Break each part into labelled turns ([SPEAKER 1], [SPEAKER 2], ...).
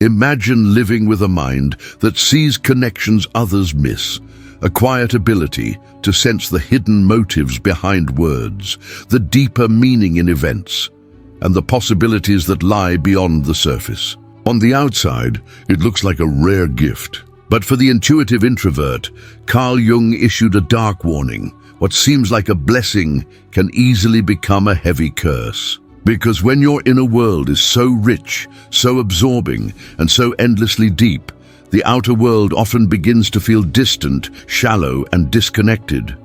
[SPEAKER 1] Imagine living with a mind that sees connections others miss, a quiet ability to sense the hidden motives behind words, the deeper meaning in events, and the possibilities that lie beyond the surface. On the outside, it looks like a rare gift. But for the intuitive introvert, Carl Jung issued a dark warning. What seems like a blessing can easily become a heavy curse. Because when your inner world is so rich, so absorbing, and so endlessly deep, the outer world often begins to feel distant, shallow, and disconnected.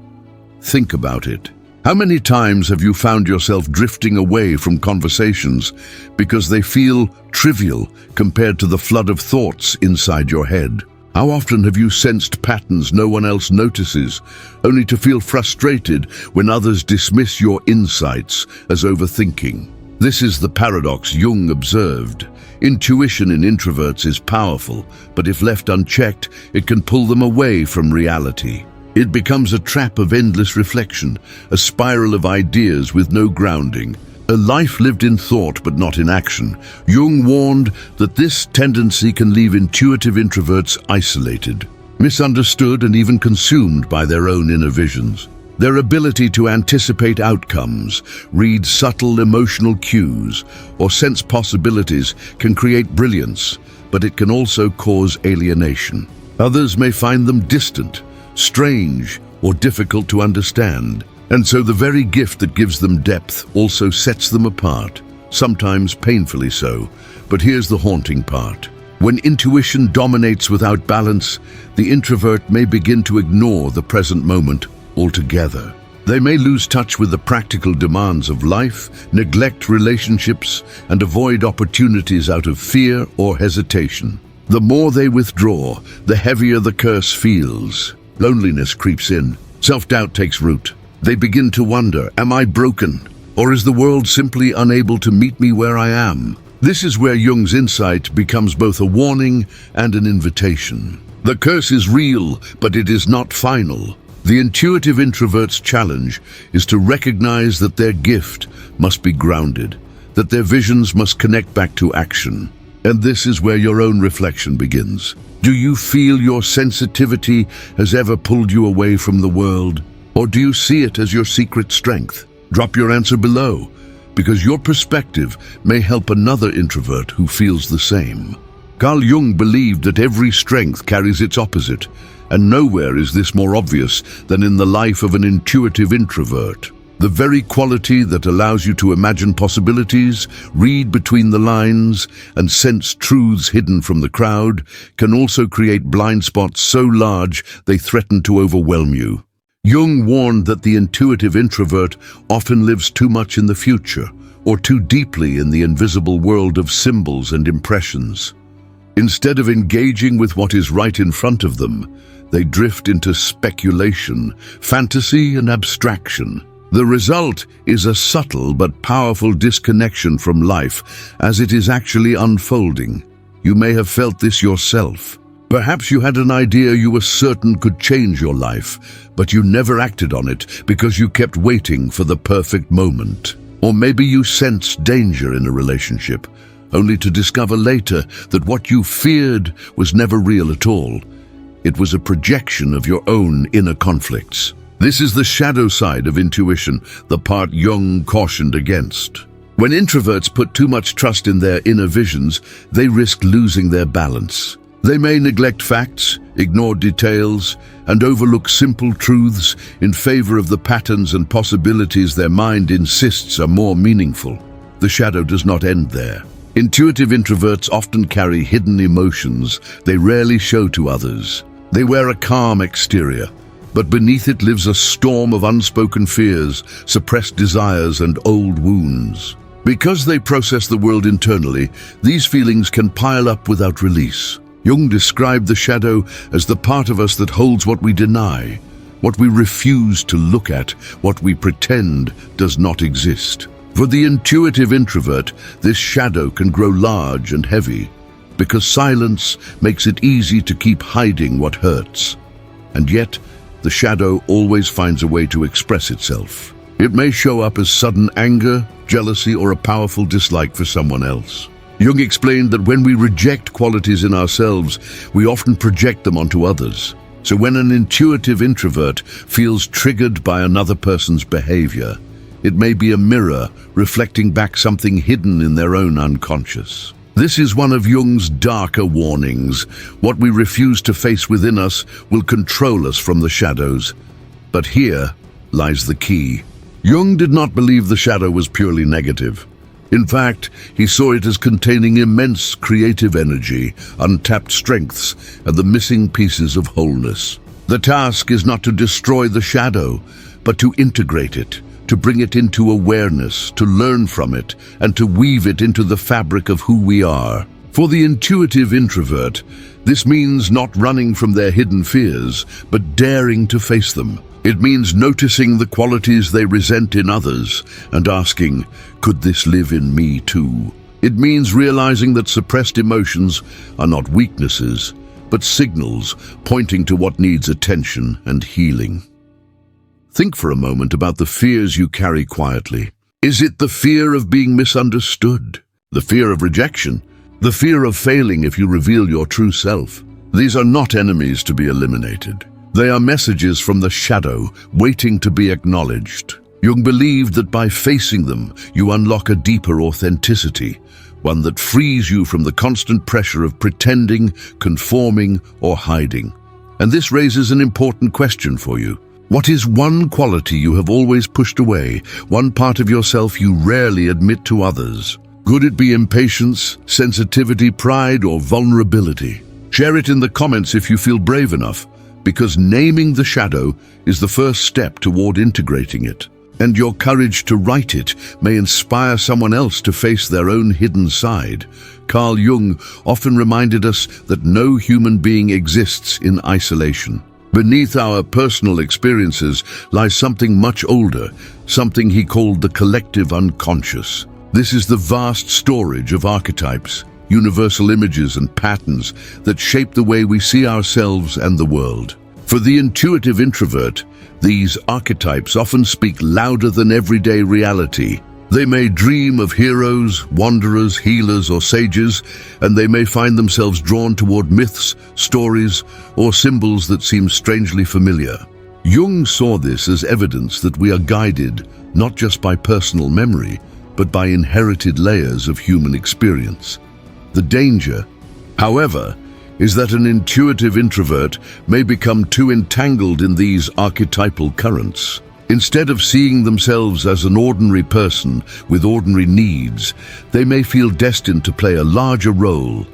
[SPEAKER 1] Think about it. How many times have you found yourself drifting away from conversations because they feel trivial compared to the flood of thoughts inside your head? How often have you sensed patterns no one else notices, only to feel frustrated when others dismiss your insights as overthinking? This is the paradox Jung observed. Intuition in introverts is powerful, but if left unchecked, it can pull them away from reality. It becomes a trap of endless reflection, a spiral of ideas with no grounding, a life lived in thought but not in action. Jung warned that this tendency can leave intuitive introverts isolated, misunderstood, and even consumed by their own inner visions. Their ability to anticipate outcomes, read subtle emotional cues, or sense possibilities can create brilliance, but it can also cause alienation. Others may find them distant, strange, or difficult to understand, and so the very gift that gives them depth also sets them apart, sometimes painfully so. But here's the haunting part. When intuition dominates without balance, the introvert may begin to ignore the present moment altogether. They may lose touch with the practical demands of life, neglect relationships, and avoid opportunities out of fear or hesitation. The more they withdraw, the heavier the curse feels. Loneliness creeps in. Self-doubt takes root. They begin to wonder, am I broken? Or is the world simply unable to meet me where I am? This is where Jung's insight becomes both a warning and an invitation. The curse is real, but it is not final. The intuitive introvert's challenge is to recognize that their gift must be grounded, that their visions must connect back to action. And this is where your own reflection begins. Do you feel your sensitivity has ever pulled you away from the world? Or do you see it as your secret strength? Drop your answer below, because your perspective may help another introvert who feels the same. Carl Jung believed that every strength carries its opposite, and nowhere is this more obvious than in the life of an intuitive introvert. The very quality that allows you to imagine possibilities, read between the lines, and sense truths hidden from the crowd can also create blind spots so large they threaten to overwhelm you. Jung warned that the intuitive introvert often lives too much in the future, or too deeply in the invisible world of symbols and impressions. Instead of engaging with what is right in front of them, they drift into speculation, fantasy, and abstraction. The result is a subtle but powerful disconnection from life as it is actually unfolding. You may have felt this yourself. Perhaps you had an idea you were certain could change your life, but you never acted on it because you kept waiting for the perfect moment. Or maybe you sensed danger in a relationship, only to discover later that what you feared was never real at all. It was a projection of your own inner conflicts. This is the shadow side of intuition, the part Jung cautioned against. When introverts put too much trust in their inner visions, they risk losing their balance. They may neglect facts, ignore details, and overlook simple truths in favor of the patterns and possibilities their mind insists are more meaningful. The shadow does not end there. Intuitive introverts often carry hidden emotions they rarely show to others. They wear a calm exterior, but beneath it lives a storm of unspoken fears, suppressed desires, and old wounds. Because they process the world internally, these feelings can pile up without release. Jung described the shadow as the part of us that holds what we deny, what we refuse to look at, what we pretend does not exist. For the intuitive introvert, this shadow can grow large and heavy, because silence makes it easy to keep hiding what hurts. And yet, the shadow always finds a way to express itself. It may show up as sudden anger, jealousy, or a powerful dislike for someone else. Jung explained that when we reject qualities in ourselves, we often project them onto others. So when an intuitive introvert feels triggered by another person's behavior, it may be a mirror reflecting back something hidden in their own unconscious. This is one of Jung's darker warnings. What we refuse to face within us will control us from the shadows. But here lies the key. Jung did not believe the shadow was purely negative. In fact, he saw it as containing immense creative energy, untapped strengths, and the missing pieces of wholeness. The task is not to destroy the shadow, but to integrate it, to bring it into awareness, to learn from it, and to weave it into the fabric of who we are. For the intuitive introvert, this means not running from their hidden fears, but daring to face them. It means noticing the qualities they resent in others and asking, could this live in me too? It means realizing that suppressed emotions are not weaknesses, but signals pointing to what needs attention and healing. Think for a moment about the fears you carry quietly. Is it the fear of being misunderstood? The fear of rejection? The fear of failing if you reveal your true self? These are not enemies to be eliminated. They are messages from the shadow, waiting to be acknowledged. Jung believed that by facing them, you unlock a deeper authenticity, one that frees you from the constant pressure of pretending, conforming, or hiding. And this raises an important question for you. What is one quality you have always pushed away, one part of yourself you rarely admit to others? Could it be impatience, sensitivity, pride, or vulnerability? Share it in the comments if you feel brave enough, because naming the shadow is the first step toward integrating it. And your courage to write it may inspire someone else to face their own hidden side. Carl Jung often reminded us that no human being exists in isolation. Beneath our personal experiences lies something much older, something he called the collective unconscious. This is the vast storage of archetypes, universal images and patterns that shape the way we see ourselves and the world. For the intuitive introvert, these archetypes often speak louder than everyday reality. They may dream of heroes, wanderers, healers, or sages, and they may find themselves drawn toward myths, stories, or symbols that seem strangely familiar. Jung saw this as evidence that we are guided not just by personal memory, but by inherited layers of human experience. The danger, however, is that an intuitive introvert may become too entangled in these archetypal currents. Instead of seeing themselves as an ordinary person with ordinary needs, they may feel destined to play a larger role,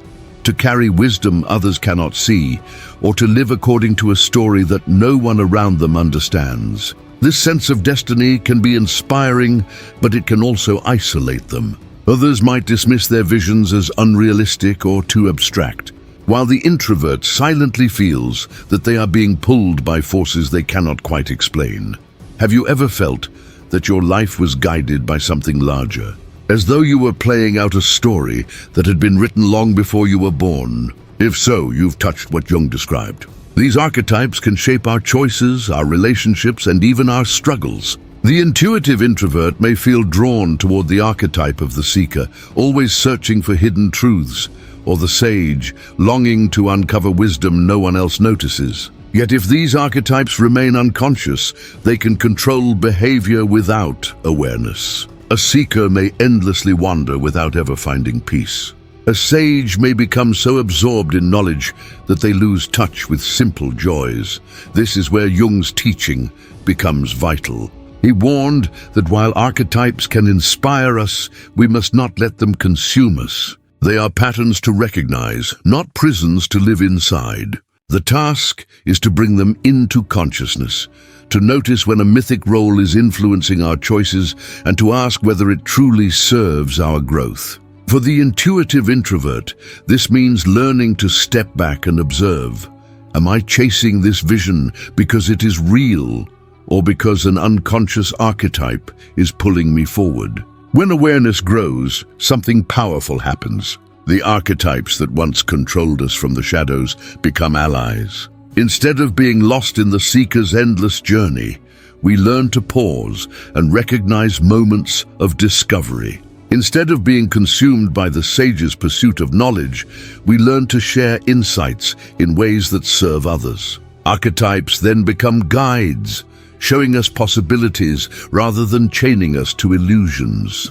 [SPEAKER 1] to carry wisdom others cannot see, or to live according to a story that no one around them understands. This sense of destiny can be inspiring, but it can also isolate them. Others might dismiss their visions as unrealistic or too abstract, while the introvert silently feels that they are being pulled by forces they cannot quite explain. Have you ever felt that your life was guided by something larger, as though you were playing out a story that had been written long before you were born? If so, you've touched what Jung described. These archetypes can shape our choices, our relationships, and even our struggles. The intuitive introvert may feel drawn toward the archetype of the seeker, always searching for hidden truths, or the sage, longing to uncover wisdom no one else notices. Yet if these archetypes remain unconscious, they can control behavior without awareness. A seeker may endlessly wander without ever finding peace. A sage may become so absorbed in knowledge that they lose touch with simple joys. This is where Jung's teaching becomes vital. He warned that while archetypes can inspire us, we must not let them consume us. They are patterns to recognize, not prisons to live inside. The task is to bring them into consciousness, to notice when a mythic role is influencing our choices, and to ask whether it truly serves our growth. For the intuitive introvert, this means learning to step back and observe. Am I chasing this vision because it is real, or because an unconscious archetype is pulling me forward? When awareness grows, something powerful happens. The archetypes that once controlled us from the shadows become allies. Instead of being lost in the seeker's endless journey, we learn to pause and recognize moments of discovery. Instead of being consumed by the sage's pursuit of knowledge, we learn to share insights in ways that serve others. Archetypes then become guides, showing us possibilities rather than chaining us to illusions.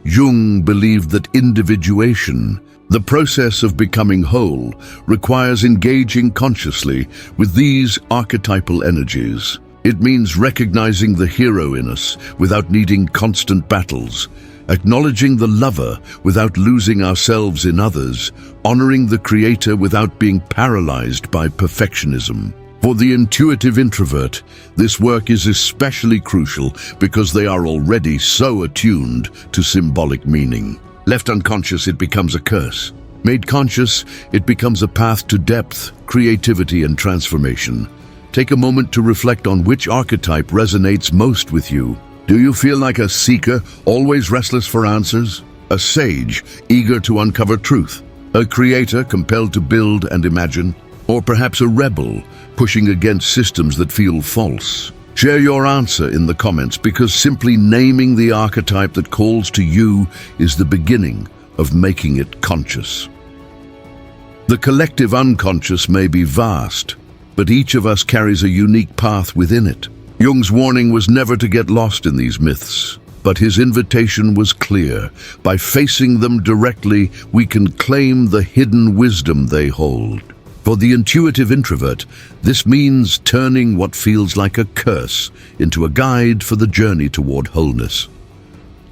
[SPEAKER 1] Jung believed that individuation, the process of becoming whole, requires engaging consciously with these archetypal energies. It means recognizing the hero in us without needing constant battles, acknowledging the lover without losing ourselves in others, honoring the creator without being paralyzed by perfectionism. For the intuitive introvert, this work is especially crucial because they are already so attuned to symbolic meaning. Left unconscious, it becomes a curse. Made conscious, it becomes a path to depth, creativity, and transformation. Take a moment to reflect on which archetype resonates most with you. Do you feel like a seeker, always restless for answers? A sage, eager to uncover truth? A creator, compelled to build and imagine? Or perhaps a rebel, pushing against systems that feel false? Share your answer in the comments, because simply naming the archetype that calls to you is the beginning of making it conscious. The collective unconscious may be vast, but each of us carries a unique path within it. Jung's warning was never to get lost in these myths, but his invitation was clear. By facing them directly, we can claim the hidden wisdom they hold. For the intuitive introvert, this means turning what feels like a curse into a guide for the journey toward wholeness.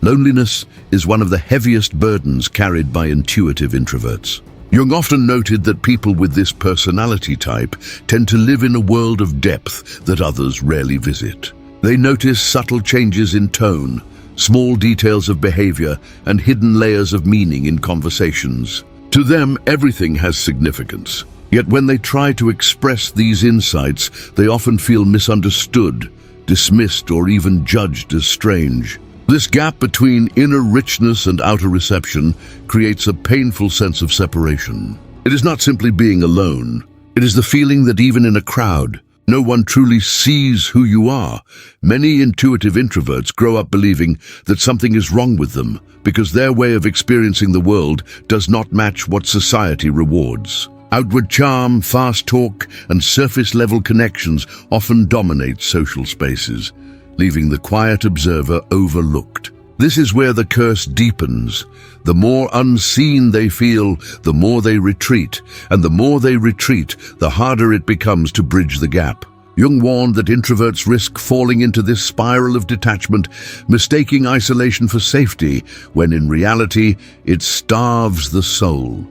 [SPEAKER 1] Loneliness is one of the heaviest burdens carried by intuitive introverts. Jung often noted that people with this personality type tend to live in a world of depth that others rarely visit. They notice subtle changes in tone, small details of behavior, and hidden layers of meaning in conversations. To them, everything has significance. Yet when they try to express these insights, they often feel misunderstood, dismissed, or even judged as strange. This gap between inner richness and outer reception creates a painful sense of separation. It is not simply being alone. It is the feeling that even in a crowd, no one truly sees who you are. Many intuitive introverts grow up believing that something is wrong with them because their way of experiencing the world does not match what society rewards. Outward charm, fast talk, and surface-level connections often dominate social spaces, leaving the quiet observer overlooked. This is where the curse deepens. The more unseen they feel, the more they retreat, and the more they retreat, the harder it becomes to bridge the gap. Jung warned that introverts risk falling into this spiral of detachment, mistaking isolation for safety, when in reality, it starves the soul.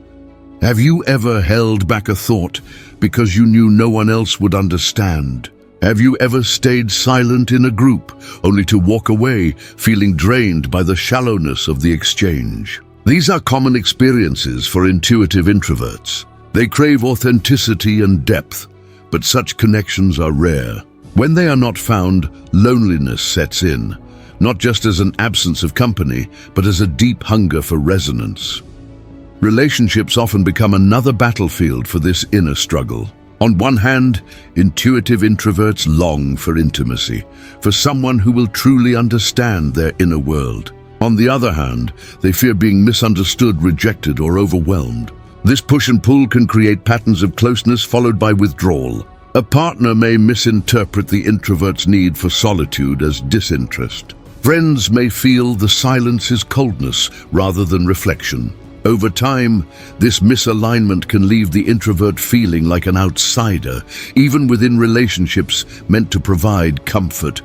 [SPEAKER 1] Have you ever held back a thought because you knew no one else would understand? Have you ever stayed silent in a group, only to walk away feeling drained by the shallowness of the exchange? These are common experiences for intuitive introverts. They crave authenticity and depth, but such connections are rare. When they are not found, loneliness sets in, not just as an absence of company, but as a deep hunger for resonance. Relationships often become another battlefield for this inner struggle. On one hand, intuitive introverts long for intimacy, for someone who will truly understand their inner world. On the other hand, they fear being misunderstood, rejected, or overwhelmed. This push and pull can create patterns of closeness followed by withdrawal. A partner may misinterpret the introvert's need for solitude as disinterest. Friends may feel the silence is coldness rather than reflection. Over time, this misalignment can leave the introvert feeling like an outsider, even within relationships meant to provide comfort.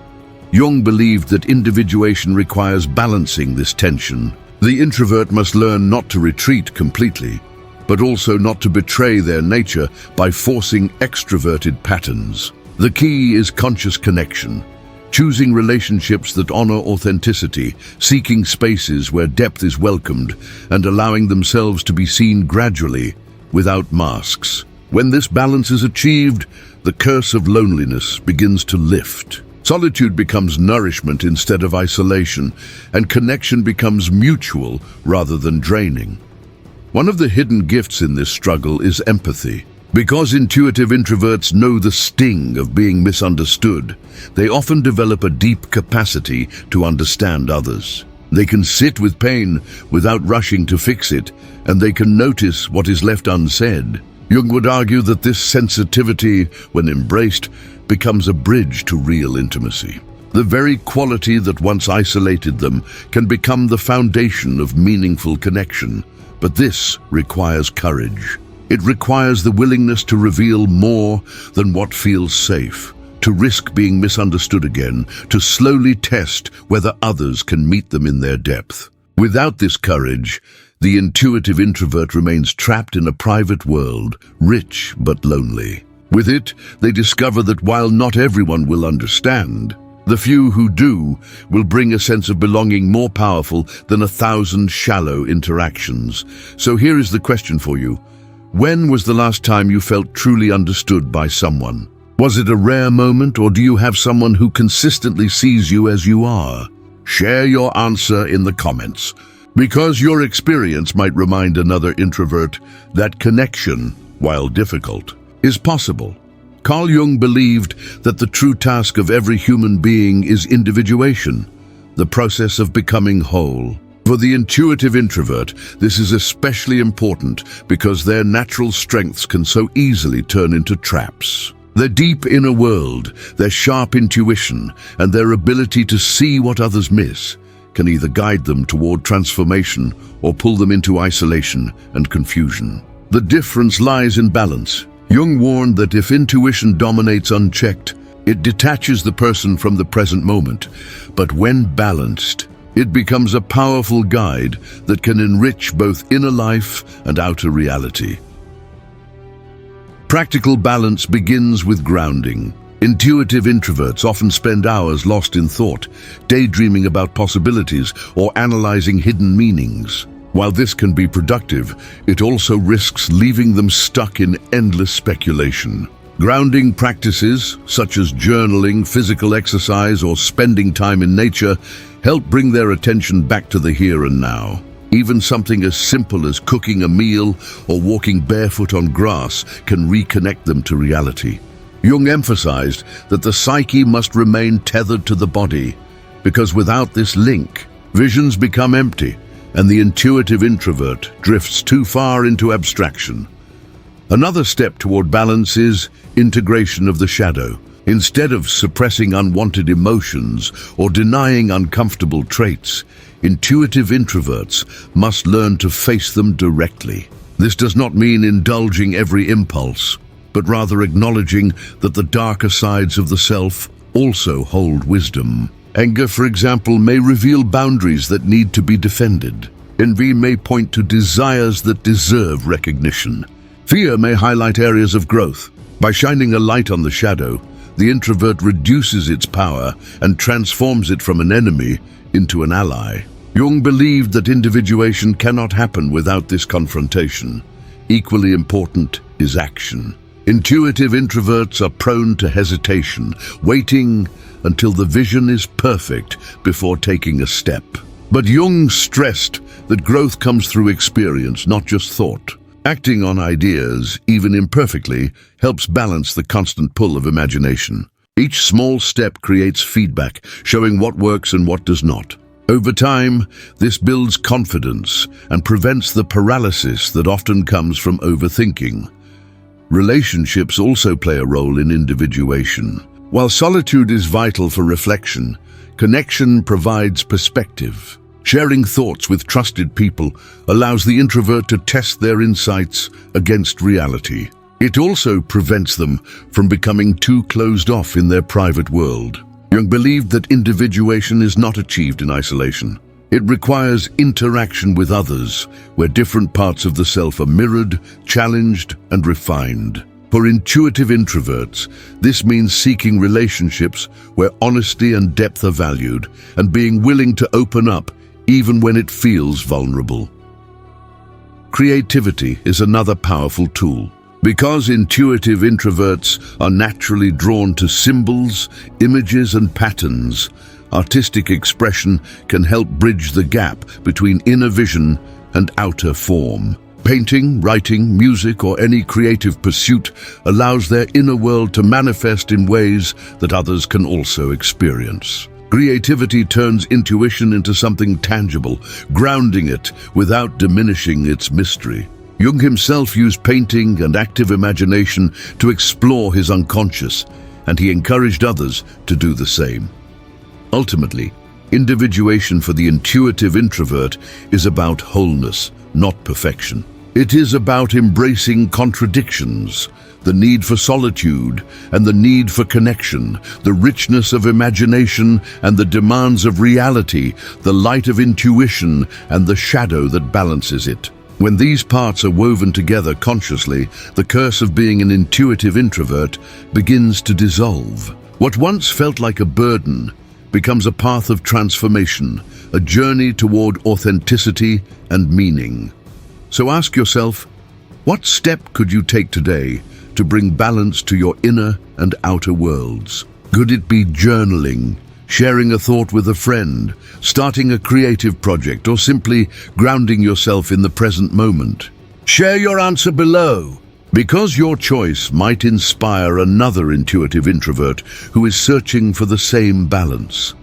[SPEAKER 1] Jung believed that individuation requires balancing this tension. The introvert must learn not to retreat completely, but also not to betray their nature by forcing extroverted patterns. The key is conscious connection. Choosing relationships that honor authenticity, seeking spaces where depth is welcomed, and allowing themselves to be seen gradually, without masks. When this balance is achieved, the curse of loneliness begins to lift. Solitude becomes nourishment instead of isolation, and connection becomes mutual rather than draining. One of the hidden gifts in this struggle is empathy. Because intuitive introverts know the sting of being misunderstood, they often develop a deep capacity to understand others. They can sit with pain without rushing to fix it, and they can notice what is left unsaid. Jung would argue that this sensitivity, when embraced, becomes a bridge to real intimacy. The very quality that once isolated them can become the foundation of meaningful connection. But this requires courage. It requires the willingness to reveal more than what feels safe, to risk being misunderstood again, to slowly test whether others can meet them in their depth. Without this courage, the intuitive introvert remains trapped in a private world, rich but lonely. With it, they discover that while not everyone will understand, the few who do will bring a sense of belonging more powerful than 1,000 shallow interactions. So here is the question for you. When was the last time you felt truly understood by someone? Was it a rare moment, or do you have someone who consistently sees you as you are? Share your answer in the comments, because your experience might remind another introvert that connection, while difficult, is possible. Carl Jung believed that the true task of every human being is individuation, the process of becoming whole. For the intuitive introvert, this is especially important because their natural strengths can so easily turn into traps. Their deep inner world, their sharp intuition, and their ability to see what others miss can either guide them toward transformation or pull them into isolation and confusion. The difference lies in balance. Jung warned that if intuition dominates unchecked, it detaches the person from the present moment. But when balanced, it becomes a powerful guide that can enrich both inner life and outer reality. Practical balance begins with grounding. Intuitive introverts often spend hours lost in thought, daydreaming about possibilities or analyzing hidden meanings. While this can be productive, it also risks leaving them stuck in endless speculation. Grounding practices, such as journaling, physical exercise, or spending time in nature, help bring their attention back to the here and now. Even something as simple as cooking a meal or walking barefoot on grass can reconnect them to reality. Jung emphasized that the psyche must remain tethered to the body, because without this link, visions become empty, and the intuitive introvert drifts too far into abstraction. Another step toward balance is integration of the shadow. Instead of suppressing unwanted emotions or denying uncomfortable traits, intuitive introverts must learn to face them directly. This does not mean indulging every impulse, but rather acknowledging that the darker sides of the self also hold wisdom. Anger, for example, may reveal boundaries that need to be defended. Envy may point to desires that deserve recognition. Fear may highlight areas of growth. By shining a light on the shadow, the introvert reduces its power and transforms it from an enemy into an ally. Jung believed that individuation cannot happen without this confrontation. Equally important is action. Intuitive introverts are prone to hesitation, waiting until the vision is perfect before taking a step. But Jung stressed that growth comes through experience, not just thought. Acting on ideas, even imperfectly, helps balance the constant pull of imagination. Each small step creates feedback, showing what works and what does not. Over time, this builds confidence and prevents the paralysis that often comes from overthinking. Relationships also play a role in individuation. While solitude is vital for reflection, connection provides perspective. Sharing thoughts with trusted people allows the introvert to test their insights against reality. It also prevents them from becoming too closed off in their private world. Jung believed that individuation is not achieved in isolation. It requires interaction with others, where different parts of the self are mirrored, challenged, and refined. For intuitive introverts, this means seeking relationships where honesty and depth are valued, and being willing to open up even when it feels vulnerable. Creativity is another powerful tool. Because intuitive introverts are naturally drawn to symbols, images, and patterns, artistic expression can help bridge the gap between inner vision and outer form. Painting, writing, music, or any creative pursuit allows their inner world to manifest in ways that others can also experience. Creativity turns intuition into something tangible, grounding it without diminishing its mystery. Jung himself used painting and active imagination to explore his unconscious, and he encouraged others to do the same. Ultimately, individuation for the intuitive introvert is about wholeness, not perfection. It is about embracing contradictions, the need for solitude and the need for connection, the richness of imagination and the demands of reality, the light of intuition and the shadow that balances it. When these parts are woven together consciously, the curse of being an intuitive introvert begins to dissolve. What once felt like a burden becomes a path of transformation, a journey toward authenticity and meaning. So ask yourself, what step could you take today to bring balance to your inner and outer worlds? Could it be journaling, sharing a thought with a friend, starting a creative project, or simply grounding yourself in the present moment? Share your answer below, because your choice might inspire another intuitive introvert who is searching for the same balance.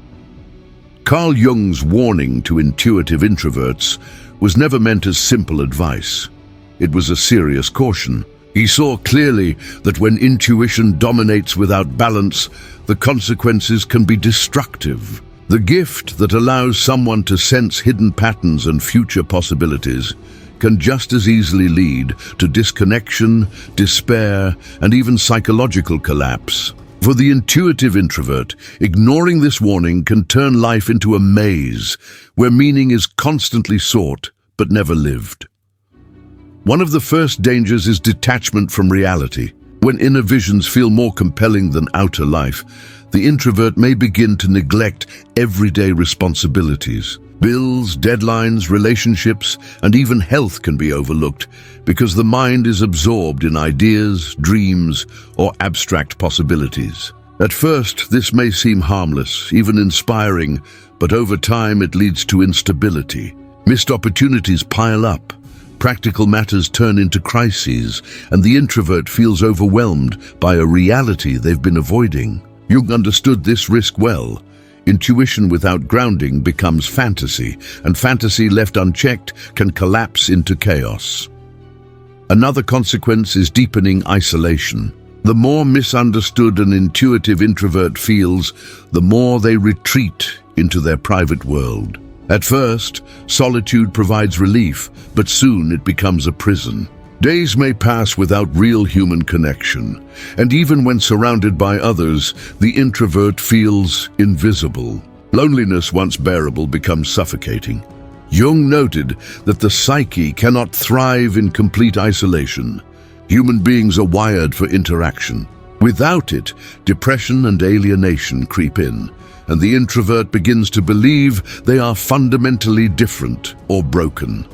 [SPEAKER 1] Carl Jung's warning to intuitive introverts was never meant as simple advice. It was a serious caution. He saw clearly that when intuition dominates without balance, the consequences can be destructive. The gift that allows someone to sense hidden patterns and future possibilities can just as easily lead to disconnection, despair, and even psychological collapse. For the intuitive introvert, ignoring this warning can turn life into a maze where meaning is constantly sought but never lived. One of the first dangers is detachment from reality. When inner visions feel more compelling than outer life, the introvert may begin to neglect everyday responsibilities. Bills, deadlines, relationships, and even health can be overlooked because the mind is absorbed in ideas, dreams, or abstract possibilities. At first, this may seem harmless, even inspiring, but over time it leads to instability. Missed opportunities pile up. Practical matters turn into crises, and the introvert feels overwhelmed by a reality they've been avoiding. Jung understood this risk well. Intuition without grounding becomes fantasy, and fantasy left unchecked can collapse into chaos. Another consequence is deepening isolation. The more misunderstood an intuitive introvert feels, the more they retreat into their private world. At first, solitude provides relief, but soon it becomes a prison. Days may pass without real human connection, and even when surrounded by others, the introvert feels invisible. Loneliness, once bearable, becomes suffocating. Jung noted that the psyche cannot thrive in complete isolation. Human beings are wired for interaction. Without it, depression and alienation creep in, and the introvert begins to believe they are fundamentally different or broken.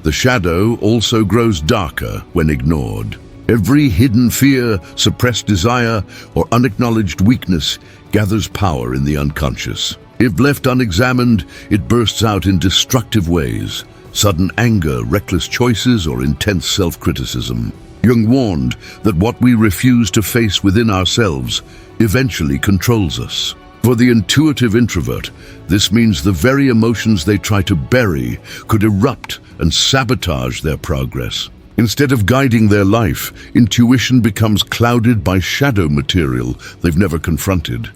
[SPEAKER 1] The shadow also grows darker when ignored. Every hidden fear, suppressed desire, or unacknowledged weakness gathers power in the unconscious. If left unexamined, it bursts out in destructive ways: sudden anger, reckless choices, or intense self-criticism. Jung warned that what we refuse to face within ourselves eventually controls us. For the intuitive introvert, this means the very emotions they try to bury could erupt and sabotage their progress. Instead of guiding their life, intuition becomes clouded by shadow material they've never confronted.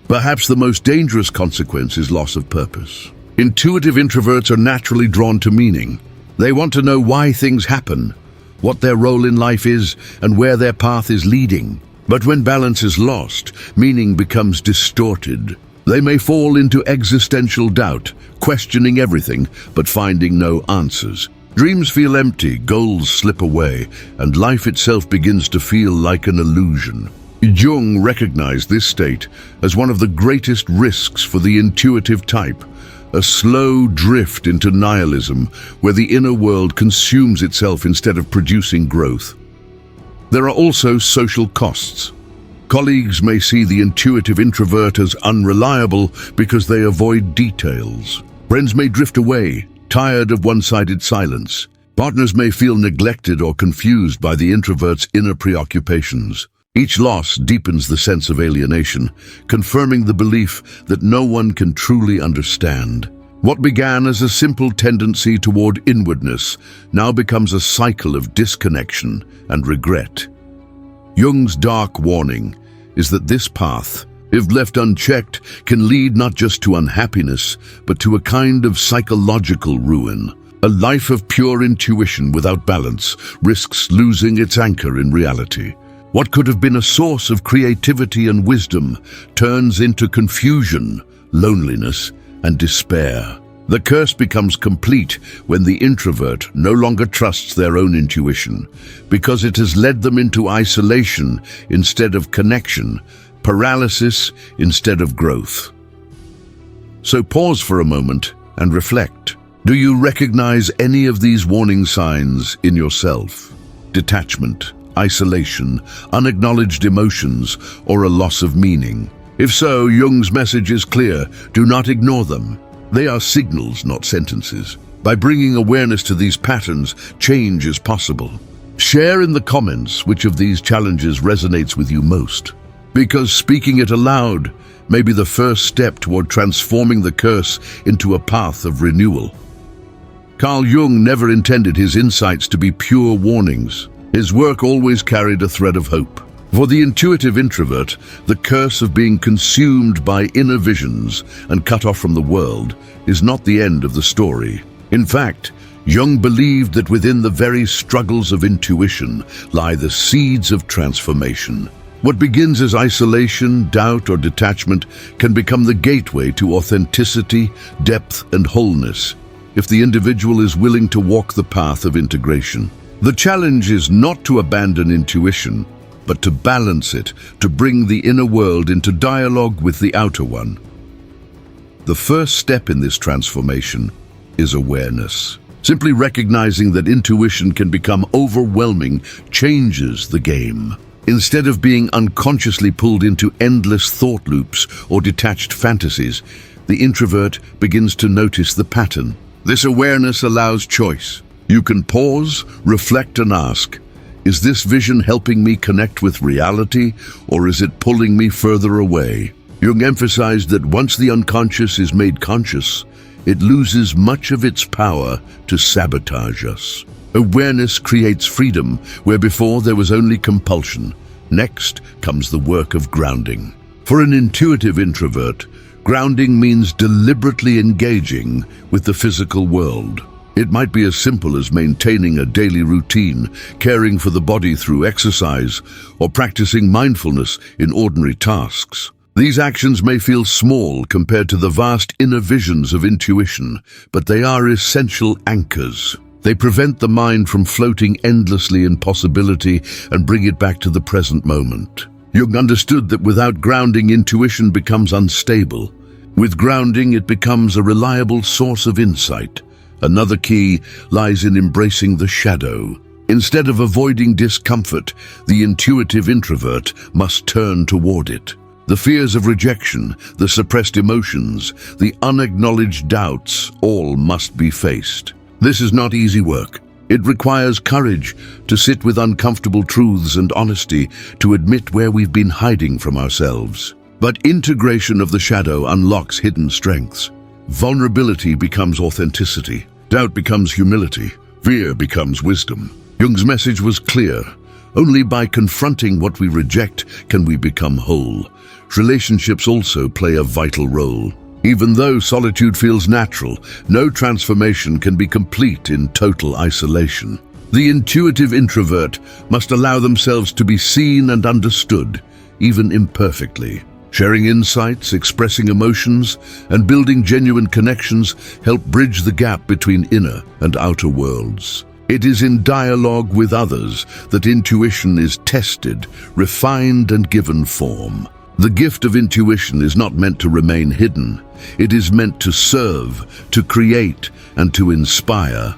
[SPEAKER 1] Perhaps the most dangerous consequence is loss of purpose. Intuitive introverts are naturally drawn to meaning. They want to know why things happen, what their role in life is, and where their path is leading. But when balance is lost, meaning becomes distorted. They may fall into existential doubt, questioning everything but finding no answers. Dreams feel empty, goals slip away, and life itself begins to feel like an illusion. Jung recognized this state as one of the greatest risks for the intuitive type, a slow drift into nihilism where the inner world consumes itself instead of producing growth. There are also social costs. Colleagues may see the intuitive introvert as unreliable because they avoid details. Friends may drift away, tired of one-sided silence. Partners may feel neglected or confused by the introvert's inner preoccupations. Each loss deepens the sense of alienation, confirming the belief that no one can truly understand. What began as a simple tendency toward inwardness now becomes a cycle of disconnection and regret. Jung's dark warning is that this path, if left unchecked, can lead not just to unhappiness, but to a kind of psychological ruin. A life of pure intuition without balance risks losing its anchor in reality. What could have been a source of creativity and wisdom turns into confusion, loneliness, and despair. The curse becomes complete when the introvert no longer trusts their own intuition, because it has led them into isolation instead of connection, paralysis instead of growth. So pause for a moment and reflect. Do you recognize any of these warning signs in yourself? Detachment, isolation, unacknowledged emotions, or a loss of meaning? If so, Jung's message is clear. Do not ignore them. They are signals, not sentences. By bringing awareness to these patterns, change is possible. Share in the comments which of these challenges resonates with you most, because speaking it aloud may be the first step toward transforming the curse into a path of renewal. Carl Jung never intended his insights to be pure warnings. His work always carried a thread of hope. For the intuitive introvert, the curse of being consumed by inner visions and cut off from the world is not the end of the story. In fact, Jung believed that within the very struggles of intuition lie the seeds of transformation. What begins as isolation, doubt, or detachment can become the gateway to authenticity, depth, and wholeness, if the individual is willing to walk the path of integration. The challenge is not to abandon intuition, but to balance it, to bring the inner world into dialogue with the outer one. The first step in this transformation is awareness. Simply recognizing that intuition can become overwhelming changes the game. Instead of being unconsciously pulled into endless thought loops or detached fantasies, the introvert begins to notice the pattern. This awareness allows choice. You can pause, reflect, and ask, is this vision helping me connect with reality, or is it pulling me further away? Jung emphasized that once the unconscious is made conscious, it loses much of its power to sabotage us. Awareness creates freedom where before there was only compulsion. Next comes the work of grounding. For an intuitive introvert, grounding means deliberately engaging with the physical world. It might be as simple as maintaining a daily routine, caring for the body through exercise, or practicing mindfulness in ordinary tasks. These actions may feel small compared to the vast inner visions of intuition, but they are essential anchors. They prevent the mind from floating endlessly in possibility and bring it back to the present moment. Jung understood that without grounding, intuition becomes unstable. With grounding, it becomes a reliable source of insight. Another key lies in embracing the shadow. Instead of avoiding discomfort, the intuitive introvert must turn toward it. The fears of rejection, the suppressed emotions, the unacknowledged doubts, all must be faced. This is not easy work. It requires courage to sit with uncomfortable truths and honesty, to admit where we've been hiding from ourselves. But integration of the shadow unlocks hidden strengths. Vulnerability becomes authenticity. Doubt becomes humility. Fear becomes wisdom. Jung's message was clear. Only by confronting what we reject can we become whole. Relationships also play a vital role. Even though solitude feels natural, no transformation can be complete in total isolation. The intuitive introvert must allow themselves to be seen and understood, even imperfectly. Sharing insights, expressing emotions, and building genuine connections help bridge the gap between inner and outer worlds. It is in dialogue with others that intuition is tested, refined, and given form. The gift of intuition is not meant to remain hidden. It is meant to serve, to create, and to inspire.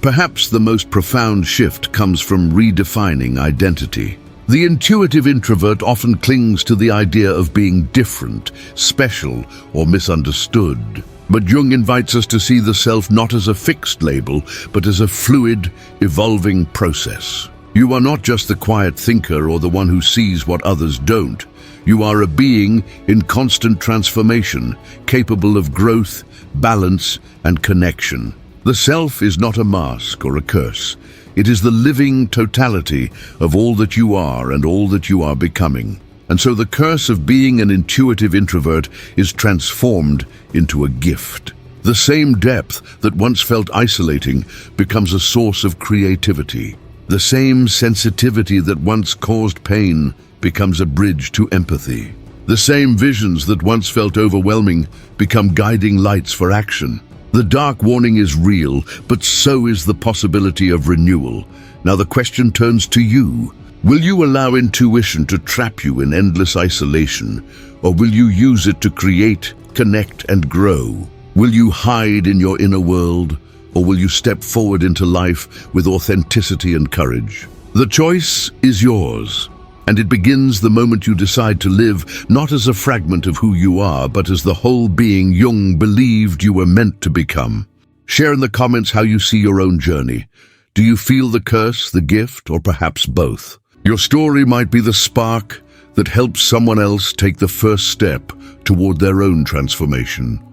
[SPEAKER 1] Perhaps the most profound shift comes from redefining identity. The intuitive introvert often clings to the idea of being different, special, or misunderstood. But Jung invites us to see the self not as a fixed label, but as a fluid, evolving process. You are not just the quiet thinker or the one who sees what others don't. You are a being in constant transformation, capable of growth, balance, and connection. The self is not a mask or a curse. It is the living totality of all that you are and all that you are becoming. And so the curse of being an intuitive introvert is transformed into a gift. The same depth that once felt isolating becomes a source of creativity. The same sensitivity that once caused pain becomes a bridge to empathy. The same visions that once felt overwhelming become guiding lights for action. The dark warning is real, but so is the possibility of renewal. Now the question turns to you. Will you allow intuition to trap you in endless isolation, or will you use it to create, connect, and grow? Will you hide in your inner world, or will you step forward into life with authenticity and courage? The choice is yours, and it begins the moment you decide to live not as a fragment of who you are, but as the whole being Jung believed you were meant to become. Share in the comments how you see your own journey. Do you feel the curse, the gift, or perhaps both? Your story might be the spark that helps someone else take the first step toward their own transformation.